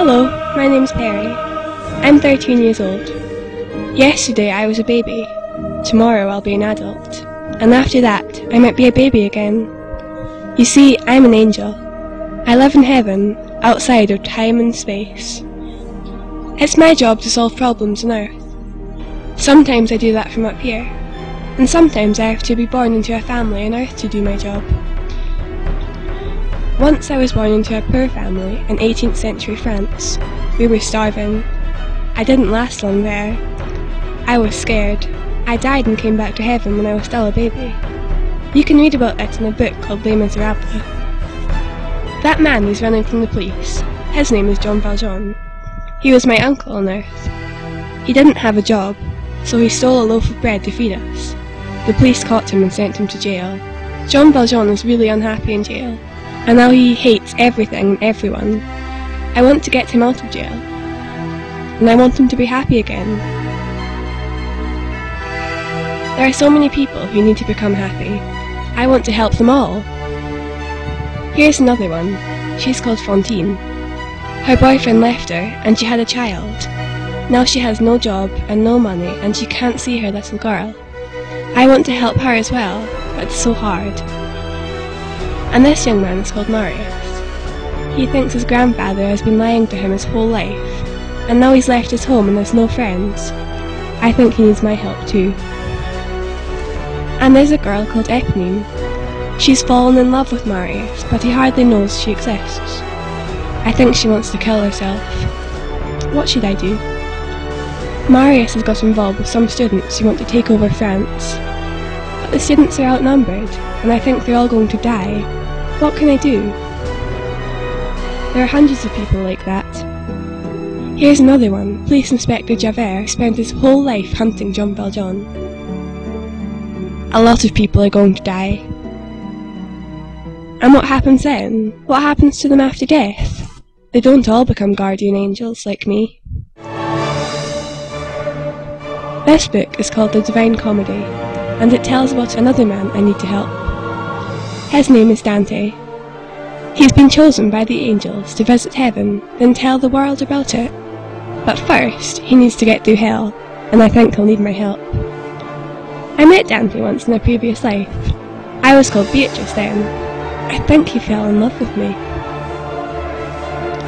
Hello, my name's Perry. I'm 13 years old. Yesterday I was a baby. Tomorrow I'll be an adult. And after that, I might be a baby again. You see, I'm an angel. I live in heaven, outside of time and space. It's my job to solve problems on Earth. Sometimes I do that from up here, and sometimes I have to be born into a family on Earth to do my job. Once I was born into a poor family in 18th century France. We were starving. I didn't last long there. I was scared. I died and came back to heaven when I was still a baby. You can read about it in a book called Les Miserables. That man is running from the police. His name is Jean Valjean. He was my uncle on Earth. He didn't have a job, so he stole a loaf of bread to feed us. The police caught him and sent him to jail. Jean Valjean is really unhappy in jail, and now he hates everything and everyone. I want to get him out of jail, and I want him to be happy again. There are so many people who need to become happy. I want to help them all. Here's another one. She's called Fantine. Her boyfriend left her, and she had a child. Now she has no job and no money, and she can't see her little girl. I want to help her as well, but it's so hard. And this young man is called Marius. He thinks his grandfather has been lying to him his whole life, and now he's left his home and has no friends. I think he needs my help too. And there's a girl called Eponine. She's fallen in love with Marius, but he hardly knows she exists. I think she wants to kill herself. What should I do? Marius has got involved with some students who want to take over France. But the students are outnumbered, and I think they're all going to die. What can I do? There are hundreds of people like that. Here's another one. Police Inspector Javert spent his whole life hunting Jean Valjean. A lot of people are going to die. And what happens then? What happens to them after death? They don't all become guardian angels like me. This book is called The Divine Comedy, and it tells about another man I need to help. His name is Dante. He's been chosen by the angels to visit heaven, then tell the world about it. But first, he needs to get through hell, and I think he'll need my help. I met Dante once in a previous life. I was called Beatrice then. I think he fell in love with me.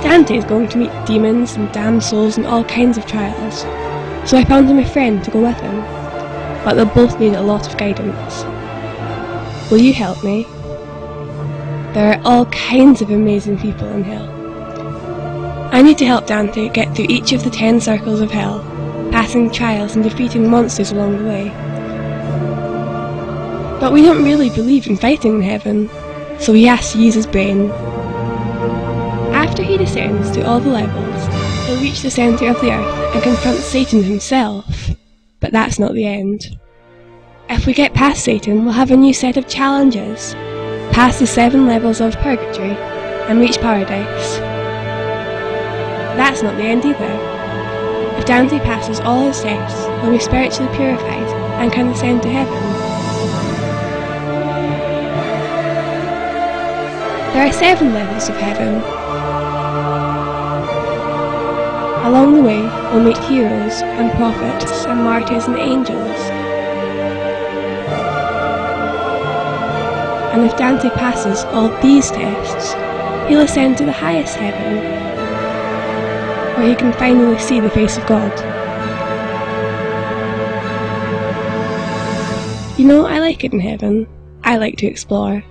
Dante is going to meet demons and damned souls and all kinds of trials, so I found him a friend to go with him, but they'll both need a lot of guidance. Will you help me? There are all kinds of amazing people in hell. I need to help Dante get through each of the 10 circles of hell, passing trials and defeating monsters along the way. But we don't really believe in fighting in heaven, so he has to use his brain. After he descends to all the levels, he'll reach the centre of the earth and confront Satan himself. But that's not the end. If we get past Satan, we'll have a new set of challenges. Pass the 7 levels of purgatory and reach paradise. That's not the end either. If Dante passes all his tests, he'll be spiritually purified and can ascend to heaven. There are 7 levels of heaven. Along the way, we'll meet heroes and prophets and martyrs and angels. And if Dante passes all these tests, he'll ascend to the highest heaven, where he can finally see the face of God. You know, I like it in heaven. I like to explore.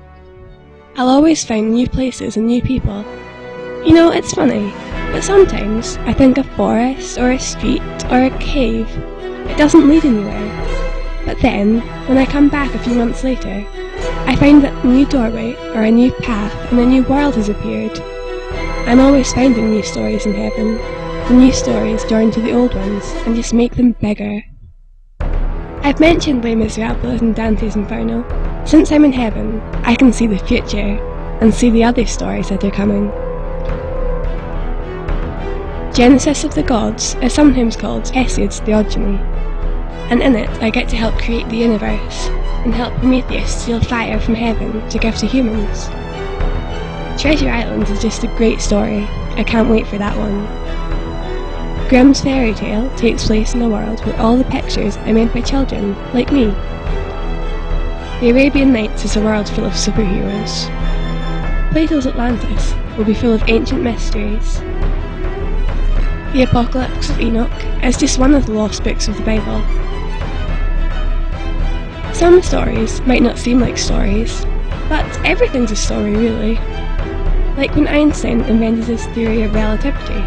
I'll always find new places and new people. You know, it's funny, but sometimes I think a forest or a street or a cave, it doesn't lead anywhere. But then, when I come back a few months later, I find that a new doorway or a new path and a new world has appeared. I'm always finding new stories in heaven. The new stories join to the old ones and just make them bigger. I've mentioned Les Miserables and Dante's Inferno. Since I'm in heaven, I can see the future and see the other stories that are coming. Genesis of the Gods is sometimes called Hesiod's Theogony, and in it I get to help create the universe and help Prometheus steal fire from heaven to give to humans. Treasure Island is just a great story, I can't wait for that one. Grimm's fairy tale takes place in a world where all the pictures are made by children, like me. The Arabian Nights is a world full of superheroes. Plato's Atlantis will be full of ancient mysteries. The Apocalypse of Enoch is just one of the lost books of the Bible. Some stories might not seem like stories, but everything's a story really. Like when Einstein invented his theory of relativity.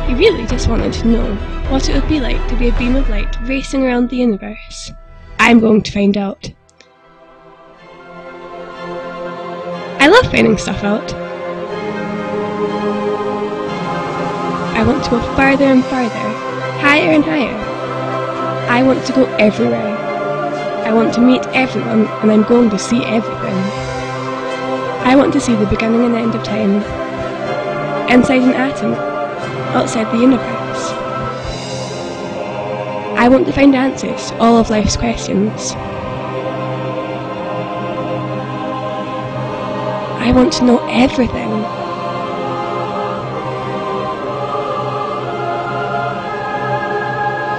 He really just wanted to know what it would be like to be a beam of light racing around the universe. I'm going to find out. I love finding stuff out. I want to go farther and farther, higher and higher. I want to go everywhere. I want to meet everyone, and I'm going to see everything. I want to see the beginning and end of time. Inside an atom, outside the universe. I want to find answers to all of life's questions. I want to know everything.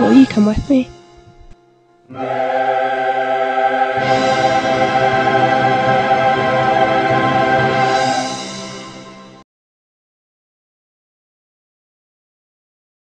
Will you come with me?